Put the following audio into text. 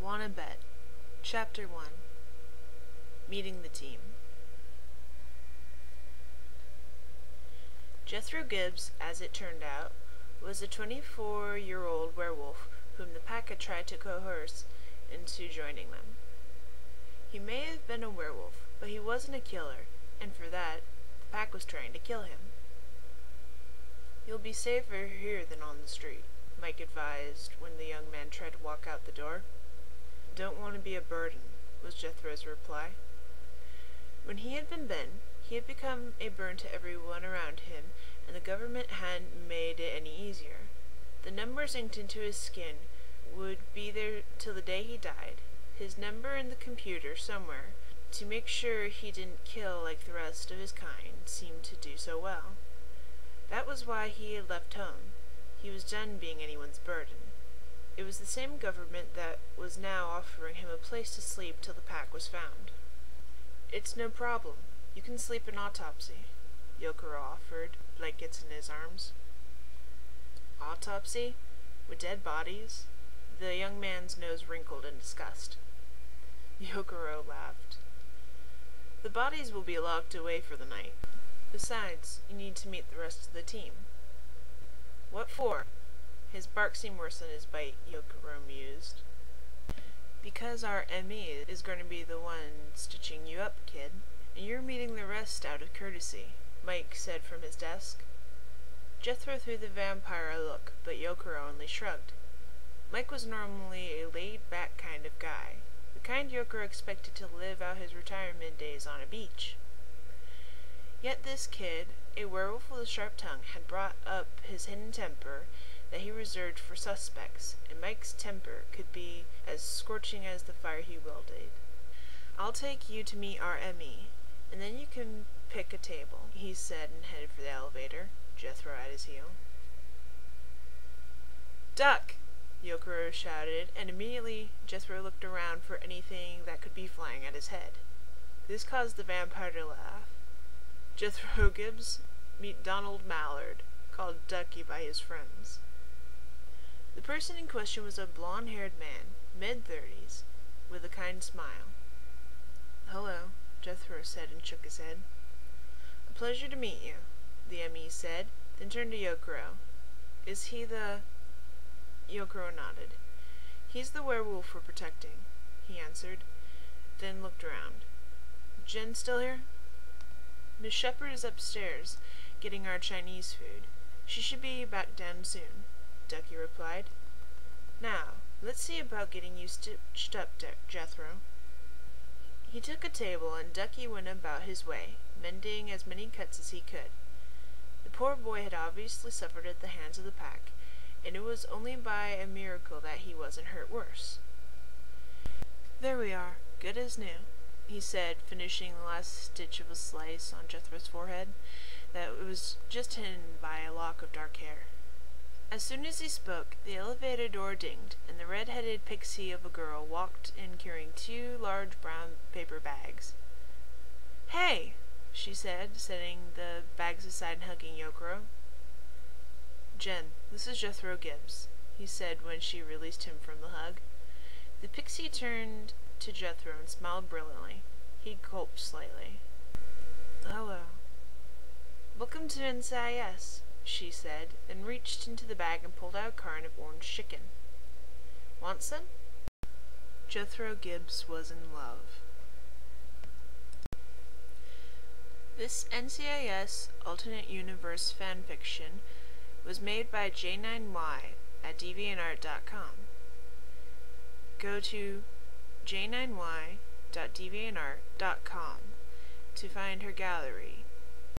Wanna Bet, Chapter 1, Meeting the Team. Jethro Gibbs, as it turned out, was a 24-year-old werewolf whom the pack had tried to coerce into joining them. He may have been a werewolf, but he wasn't a killer, and for that, the pack was trying to kill him. "You'll be safer here than on the street," Mike advised when the young man tried to walk out the door. "Don't want to be a burden," was Jethro's reply. When he had been bitten, he had become a burden to everyone around him, and the government hadn't made it any easier. The numbers inked into his skin would be there till the day he died, his number in the computer somewhere, to make sure he didn't kill like the rest of his kind seemed to do so well. That was why he had left home. He was done being anyone's burden. It was the same government that was now offering him a place to sleep till the pack was found. "It's no problem. You can sleep in autopsy," Youkuro offered, blankets in his arms. "Autopsy? With dead bodies?" The young man's nose wrinkled in disgust. Youkuro laughed. "The bodies will be locked away for the night. Besides, you need to meet the rest of the team." "What for?" His bark seemed worse than his bite, Youkuro mused. "Because our ME is going to be the one stitching you up, kid. And you're meeting the rest out of courtesy," Mike said from his desk. Jethro threw the vampire a look, but Youkuro only shrugged. Mike was normally a laid-back kind of guy, the kind Youkuro expected to live out his retirement days on a beach. Yet this kid, a werewolf with a sharp tongue, had brought up his hidden temper that he reserved for suspects, and Mike's temper could be as scorching as the fire he wielded. "I'll take you to meet our ME, and then you can pick a table," he said, and headed for the elevator, Jethro at his heel. "Duck!" Youkuro shouted, and immediately Jethro looked around for anything that could be flying at his head. This caused the vampire to laugh. "Jethro Gibbs, meet Donald Mallard," called Ducky by his friends. The person in question was a blonde-haired man, mid-30s, with a kind smile. "Hello," Jethro said and shook his head. "A pleasure to meet you," the ME said, then turned to Youkuro. "Is he the—" Youkuro nodded. "He's the werewolf we're protecting," he answered, then looked around. "Jen still here?" "Miss Shepherd is upstairs, getting our Chinese food. She should be back down soon," Ducky replied. "Now, let's see about getting you stitched up, Jethro." He took a table, and Ducky went about his way, mending as many cuts as he could. The poor boy had obviously suffered at the hands of the pack, and it was only by a miracle that he wasn't hurt worse. "There we are, good as new," he said, finishing the last stitch of a slice on Jethro's forehead, that was just hidden by a lock of dark hair. As soon as he spoke, the elevator door dinged, and the red-headed pixie of a girl walked in carrying 2 large brown paper bags. "Hey!" she said, setting the bags aside and hugging Youkuro. "Jen, this is Jethro Gibbs," he said when she released him from the hug. The pixie turned to Jethro and smiled brilliantly. He gulped slightly. "Hello." "Welcome to NCIS," she said, then reached into the bag and pulled out a carton of orange chicken. "Want some?" Jethro Gibbs was in love. This NCIS Alternate Universe fanfiction was made by J9y at deviantart.com. Go to j9y.deviantart.com to find her gallery